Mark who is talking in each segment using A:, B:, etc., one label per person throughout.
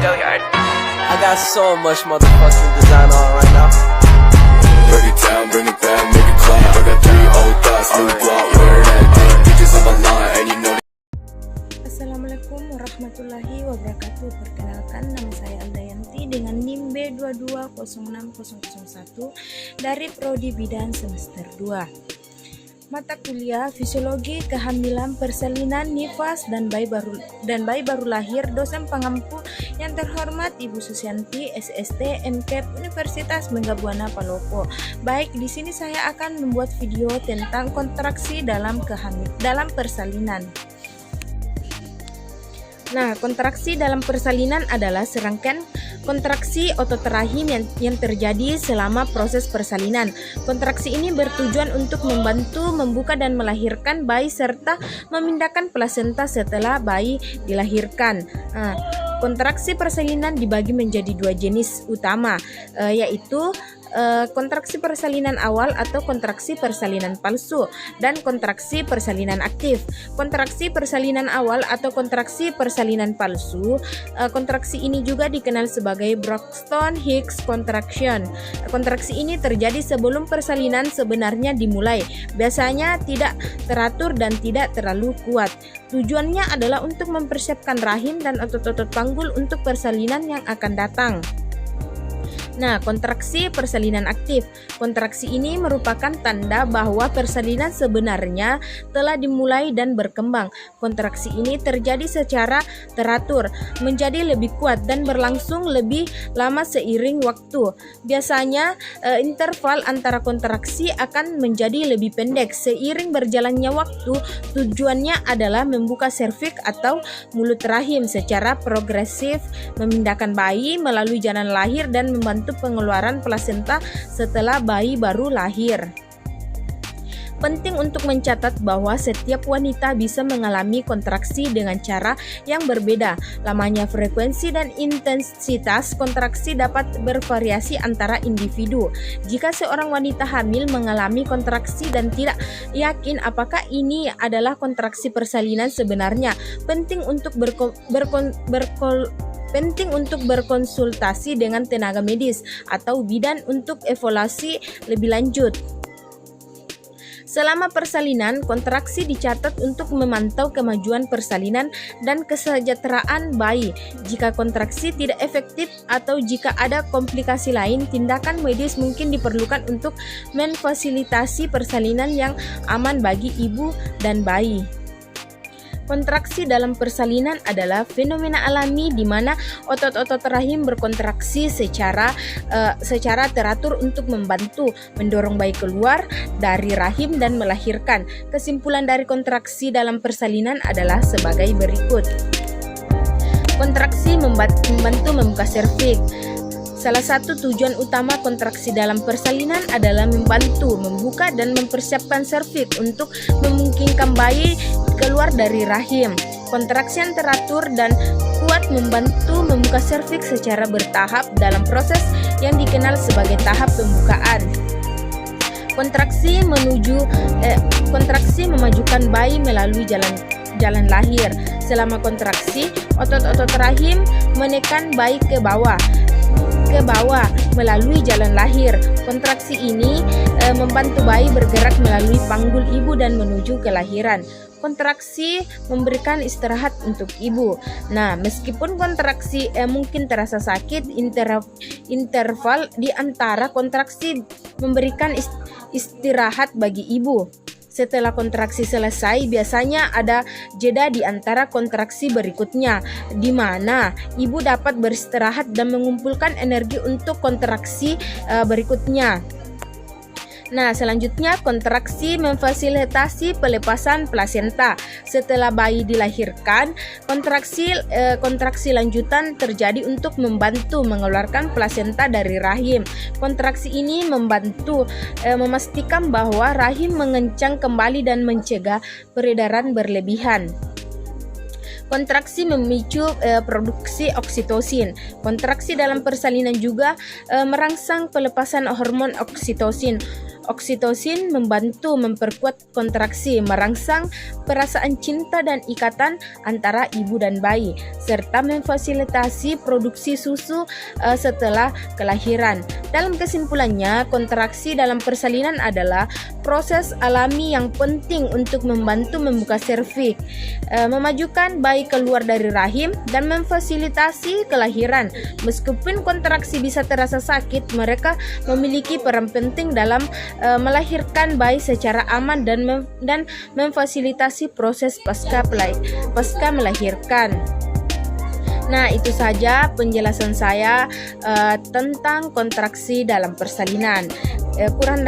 A: I got so much motherfucking design on right now.
B: Break it down, bring it back, make it clap. I got 3 old thoughts, new block, wear that thing. Bitches on my line, and you know.
C: Assalamualaikum warahmatullahi wabarakatuh. Perkenalkan, nama saya Aldayanti dengan NIM B2206001 dari Prodi Bidan semester 2. Mata kuliah Fisiologi Kehamilan Persalinan Nifas dan bayi baru lahir. Dosen pengampu yang terhormat Ibu Susianti, SST, MKEP Universitas Menggabuana Palopo. Baik, di sini saya akan membuat video tentang kontraksi dalam persalinan. Nah, kontraksi dalam persalinan adalah serangkaian kontraksi otot rahim yang terjadi selama proses persalinan. Kontraksi ini bertujuan untuk membantu membuka dan melahirkan bayi serta memindahkan plasenta setelah bayi dilahirkan. Kontraksi persalinan dibagi menjadi 2 jenis utama, yaitu kontraksi persalinan awal atau kontraksi persalinan palsu dan kontraksi persalinan aktif. Kontraksi persalinan awal atau kontraksi persalinan palsu, kontraksi ini juga dikenal sebagai Braxton-Hicks contraction. Kontraksi ini terjadi sebelum persalinan sebenarnya dimulai. Biasanya tidak teratur dan tidak terlalu kuat. Tujuannya adalah untuk mempersiapkan rahim dan otot-otot panggul untuk persalinan yang akan datang. Nah, kontraksi persalinan aktif. Kontraksi ini merupakan tanda bahwa persalinan sebenarnya telah dimulai dan berkembang. Kontraksi ini terjadi secara teratur, menjadi lebih kuat dan berlangsung lebih lama seiring waktu. Biasanya interval antara kontraksi akan menjadi lebih pendek seiring berjalannya waktu. Tujuannya adalah membuka serviks atau mulut rahim secara progresif, memindahkan bayi melalui jalan lahir dan membantu pengeluaran plasenta setelah bayi baru lahir. Penting untuk mencatat bahwa setiap wanita bisa mengalami kontraksi dengan cara yang berbeda. Lamanya, frekuensi dan intensitas kontraksi dapat bervariasi antara individu. Jika seorang wanita hamil mengalami kontraksi dan tidak yakin apakah ini adalah kontraksi persalinan sebenarnya, penting untuk berkonsultasi dengan tenaga medis atau bidan untuk evaluasi lebih lanjut. Selama persalinan, kontraksi dicatat untuk memantau kemajuan persalinan dan kesejahteraan bayi. Jika kontraksi tidak efektif atau jika ada komplikasi lain, tindakan medis mungkin diperlukan untuk memfasilitasi persalinan yang aman bagi ibu dan bayi. Kontraksi dalam persalinan adalah fenomena alami di mana otot-otot rahim berkontraksi secara teratur untuk membantu mendorong bayi keluar dari rahim dan melahirkan. Kesimpulan dari kontraksi dalam persalinan adalah sebagai berikut. Kontraksi membantu membuka serviks. Salah satu tujuan utama kontraksi dalam persalinan adalah membantu membuka dan mempersiapkan serviks untuk memungkinkan bayi keluar dari rahim. Kontraksi yang teratur dan kuat membantu membuka serviks secara bertahap dalam proses yang dikenal sebagai tahap pembukaan. Kontraksi memajukan bayi melalui jalan lahir. Selama kontraksi, otot-otot rahim menekan bayi ke bawah melalui jalan lahir. Kontraksi ini membantu bayi bergerak melalui panggul ibu dan menuju kelahiran. Kontraksi memberikan istirahat untuk ibu. Nah, meskipun kontraksi mungkin terasa sakit, interval di antara kontraksi memberikan istirahat bagi ibu. Setelah kontraksi selesai, biasanya ada jeda di antara kontraksi berikutnya, di mana ibu dapat beristirahat dan mengumpulkan energi untuk kontraksi berikutnya. Nah, selanjutnya kontraksi memfasilitasi pelepasan plasenta. Setelah bayi dilahirkan, kontraksi lanjutan terjadi untuk membantu mengeluarkan plasenta dari rahim. Kontraksi ini membantu memastikan bahwa rahim mengencang kembali dan mencegah peredaran berlebihan. Kontraksi memicu produksi oksitosin. Kontraksi dalam persalinan juga merangsang pelepasan hormon oksitosin. Oksitosin membantu memperkuat kontraksi, merangsang perasaan cinta dan ikatan antara ibu dan bayi, serta memfasilitasi produksi susu setelah kelahiran. Dalam kesimpulannya, kontraksi dalam persalinan adalah proses alami yang penting untuk membantu membuka serviks, memajukan bayi keluar dari rahim, dan memfasilitasi kelahiran. Meskipun kontraksi bisa terasa sakit, mereka memiliki peran penting dalam melahirkan bayi secara aman dan memfasilitasi proses pasca melahirkan. Nah, itu saja penjelasan saya tentang kontraksi dalam persalinan. Kurang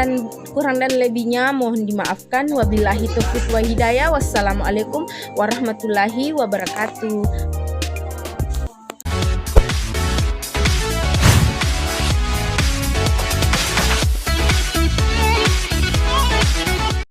C: dan lebihnya mohon dimaafkan. Wabillahi taufiq wa hidayah. Wassalamualaikum warahmatullahi wabarakatuh.